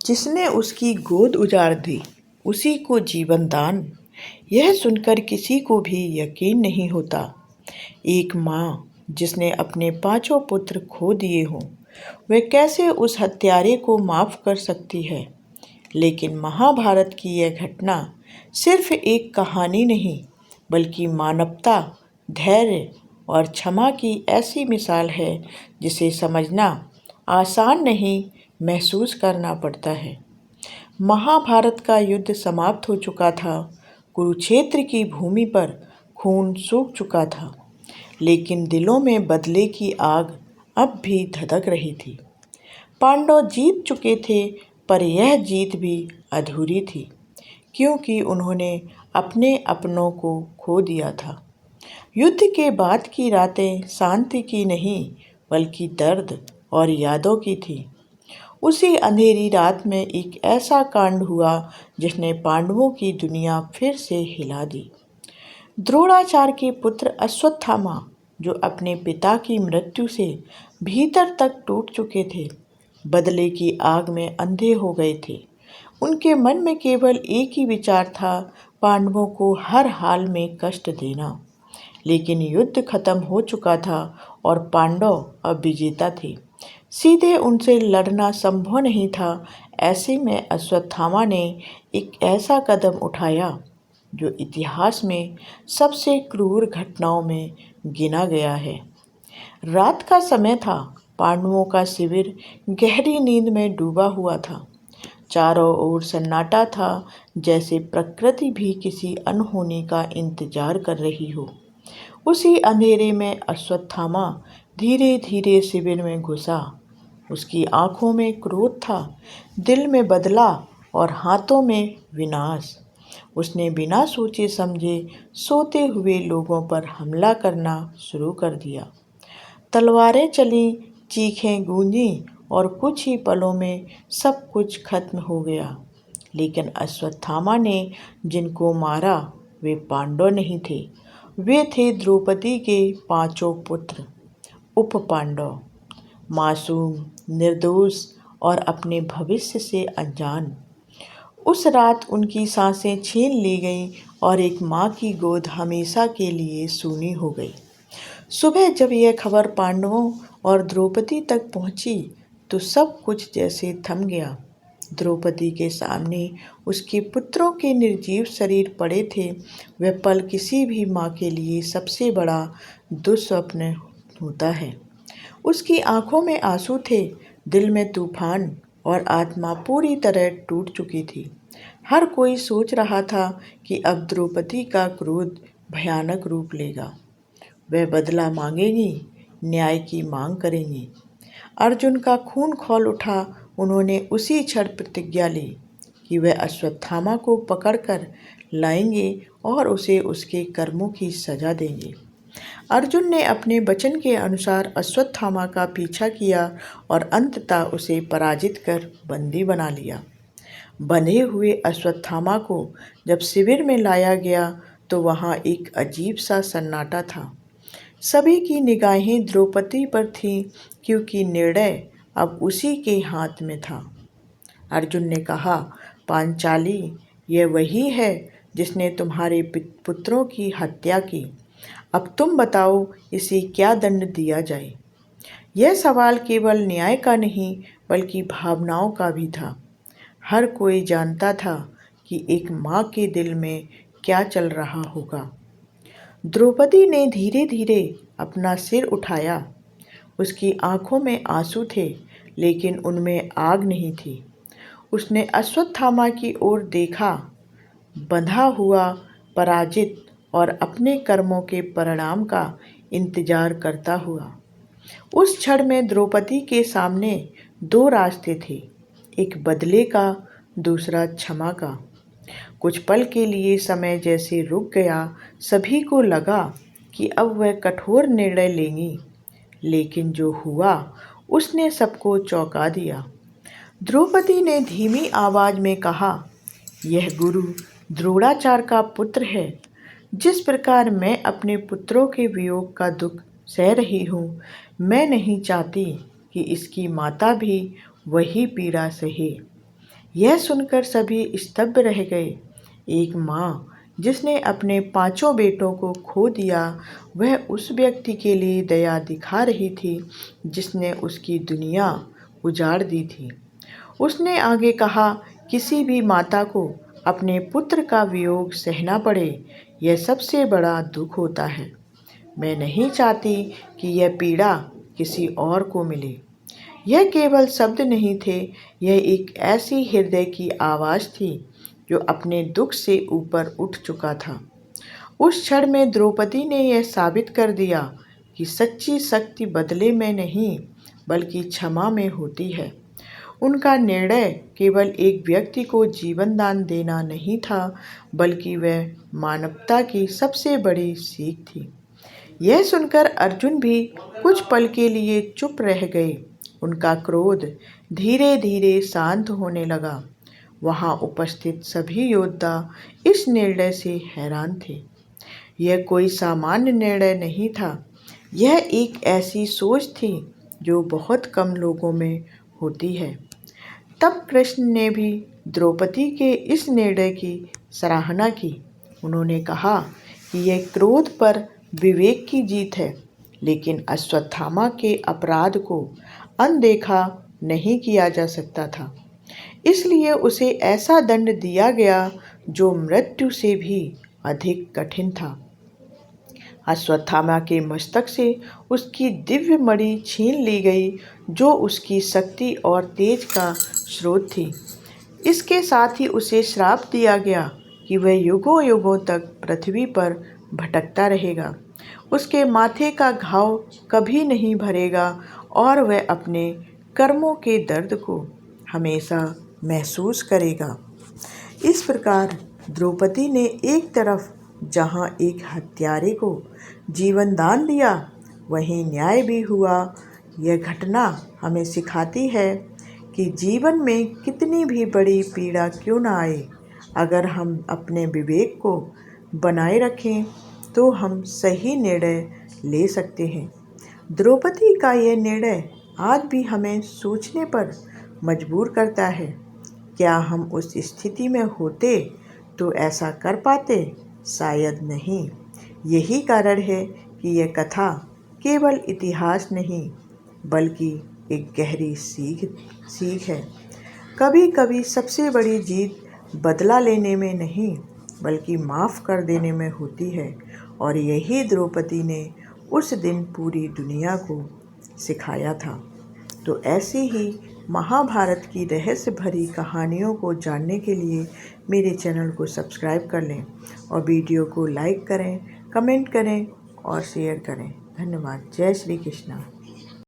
जिसने उसकी गोद उजाड़ दी उसी को जीवन दान। यह सुनकर किसी को भी यकीन नहीं होता। एक माँ जिसने अपने पांचों पुत्र खो दिए हों, वह कैसे उस हत्यारे को माफ़ कर सकती है। लेकिन महाभारत की यह घटना सिर्फ एक कहानी नहीं, बल्कि मानवता, धैर्य और क्षमा की ऐसी मिसाल है जिसे समझना आसान नहीं, महसूस करना पड़ता है। महाभारत का युद्ध समाप्त हो चुका था। कुरुक्षेत्र की भूमि पर खून सूख चुका था, लेकिन दिलों में बदले की आग अब भी धधक रही थी। पांडव जीत चुके थे, पर यह जीत भी अधूरी थी, क्योंकि उन्होंने अपने अपनों को खो दिया था। युद्ध के बाद की रातें शांति की नहीं, बल्कि दर्द और यादों की थी। उसी अंधेरी रात में एक ऐसा कांड हुआ जिसने पांडवों की दुनिया फिर से हिला दी। द्रोणाचार्य के पुत्र अश्वत्थामा, जो अपने पिता की मृत्यु से भीतर तक टूट चुके थे, बदले की आग में अंधे हो गए थे। उनके मन में केवल एक ही विचार था, पांडवों को हर हाल में कष्ट देना। लेकिन युद्ध खत्म हो चुका था और पांडव अब विजेता थे। सीधे उनसे लड़ना संभव नहीं था। ऐसे में अश्वत्थामा ने एक ऐसा कदम उठाया जो इतिहास में सबसे क्रूर घटनाओं में गिना गया है। रात का समय था। पांडवों का शिविर गहरी नींद में डूबा हुआ था। चारों ओर सन्नाटा था, जैसे प्रकृति भी किसी अनहोनी का इंतजार कर रही हो। उसी अंधेरे में अश्वत्थामा धीरे धीरे शिविर में घुसा। उसकी आंखों में क्रोध था, दिल में बदला और हाथों में विनाश। उसने बिना सोचे समझे सोते हुए लोगों पर हमला करना शुरू कर दिया। तलवारें चलीं, चीखें गूंजीं और कुछ ही पलों में सब कुछ खत्म हो गया। लेकिन अश्वत्थामा ने जिनको मारा वे पांडव नहीं थे, वे थे द्रौपदी के पांचों पुत्र, उप पांडव, मासूम, निर्दोष और अपने भविष्य से अनजान। उस रात उनकी सांसें छीन ली गईं और एक माँ की गोद हमेशा के लिए सूनी हो गई। सुबह जब यह खबर पांडवों और द्रौपदी तक पहुंची, तो सब कुछ जैसे थम गया। द्रौपदी के सामने उसके पुत्रों के निर्जीव शरीर पड़े थे। वह पल किसी भी माँ के लिए सबसे बड़ा दुस्वप्न होता है। उसकी आंखों में आंसू थे, दिल में तूफान और आत्मा पूरी तरह टूट चुकी थी। हर कोई सोच रहा था कि अब द्रौपदी का क्रोध भयानक रूप लेगा। वह बदला मांगेगी, न्याय की मांग करेंगी। अर्जुन का खून खौल उठा। उन्होंने उसी क्षण प्रतिज्ञा ली कि वह अश्वत्थामा को पकड़कर लाएंगे और उसे उसके कर्मों की सजा देंगे। अर्जुन ने अपने वचन के अनुसार अश्वत्थामा का पीछा किया और अंततः उसे पराजित कर बंदी बना लिया। बंधे हुए अश्वत्थामा को जब शिविर में लाया गया, तो वहाँ एक अजीब सा सन्नाटा था। सभी की निगाहें द्रौपदी पर थीं, क्योंकि निर्णय अब उसी के हाथ में था। अर्जुन ने कहा, पांचाली, यह वही है जिसने तुम्हारे पुत्रों की हत्या की। अब तुम बताओ, इसे क्या दंड दिया जाए। यह सवाल केवल न्याय का नहीं, बल्कि भावनाओं का भी था। हर कोई जानता था कि एक माँ के दिल में क्या चल रहा होगा। द्रौपदी ने धीरे धीरे अपना सिर उठाया। उसकी आंखों में आंसू थे, लेकिन उनमें आग नहीं थी। उसने अश्वत्थामा की ओर देखा, बंधा हुआ, पराजित और अपने कर्मों के परिणाम का इंतजार करता हुआ। उस क्षण में द्रौपदी के सामने दो रास्ते थे, एक बदले का, दूसरा क्षमा का। कुछ पल के लिए समय जैसे रुक गया। सभी को लगा कि अब वह कठोर निर्णय लेंगी, लेकिन जो हुआ उसने सबको चौंका दिया। द्रौपदी ने धीमी आवाज में कहा, यह गुरु द्रोणाचार्य का पुत्र है। जिस प्रकार मैं अपने पुत्रों के वियोग का दुख सह रही हूँ, मैं नहीं चाहती कि इसकी माता भी वही पीड़ा सहे। यह सुनकर सभी स्तब्ध रह गए। एक माँ जिसने अपने 5 बेटों को खो दिया, वह उस व्यक्ति के लिए दया दिखा रही थी जिसने उसकी दुनिया उजाड़ दी थी। उसने आगे कहा, किसी भी माता को अपने पुत्र का वियोग सहना पड़े, यह सबसे बड़ा दुख होता है। मैं नहीं चाहती कि यह पीड़ा किसी और को मिले। यह केवल शब्द नहीं थे, यह एक ऐसी हृदय की आवाज़ थी जो अपने दुख से ऊपर उठ चुका था। उस क्षण में द्रौपदी ने यह साबित कर दिया कि सच्ची शक्ति बदले में नहीं, बल्कि क्षमा में होती है। उनका निर्णय केवल एक व्यक्ति को जीवन दान देना नहीं था, बल्कि वह मानवता की सबसे बड़ी सीख थी। यह सुनकर अर्जुन भी कुछ पल के लिए चुप रह गए। उनका क्रोध धीरे धीरे शांत होने लगा। वहां उपस्थित सभी योद्धा इस निर्णय से हैरान थे। यह कोई सामान्य निर्णय नहीं था, यह एक ऐसी सोच थी जो बहुत कम लोगों में होती है। तब कृष्ण ने भी द्रौपदी के इस निर्णय की सराहना की। उन्होंने कहा कि यह क्रोध पर विवेक की जीत है, लेकिन अश्वत्थामा के अपराध को अनदेखा नहीं किया जा सकता था। इसलिए उसे ऐसा दंड दिया गया जो मृत्यु से भी अधिक कठिन था। अश्वत्थामा के मस्तक से उसकी दिव्य मणि छीन ली गई, जो उसकी शक्ति और तेज का स्रोत थी। इसके साथ ही उसे श्राप दिया गया कि वह युगों युगों तक पृथ्वी पर भटकता रहेगा। उसके माथे का घाव कभी नहीं भरेगा और वह अपने कर्मों के दर्द को हमेशा महसूस करेगा। इस प्रकार द्रौपदी ने एक तरफ जहाँ एक हत्यारे को जीवन दान दिया, वहीं न्याय भी हुआ। यह घटना हमें सिखाती है कि जीवन में कितनी भी बड़ी पीड़ा क्यों न आए, अगर हम अपने विवेक को बनाए रखें तो हम सही निर्णय ले सकते हैं। द्रौपदी का यह निर्णय आज भी हमें सोचने पर मजबूर करता है। क्या हम उस स्थिति में होते तो ऐसा कर पाते? शायद नहीं। यही कारण है कि यह कथा केवल इतिहास नहीं, बल्कि एक गहरी सीख है। कभी कभी सबसे बड़ी जीत बदला लेने में नहीं, बल्कि माफ़ कर देने में होती है, और यही द्रौपदी ने उस दिन पूरी दुनिया को सिखाया था। तो ऐसी ही महाभारत की रहस्य भरी कहानियों को जानने के लिए मेरे चैनल को सब्सक्राइब कर लें और वीडियो को लाइक करें, कमेंट करें और शेयर करें। धन्यवाद। जय श्री कृष्ण।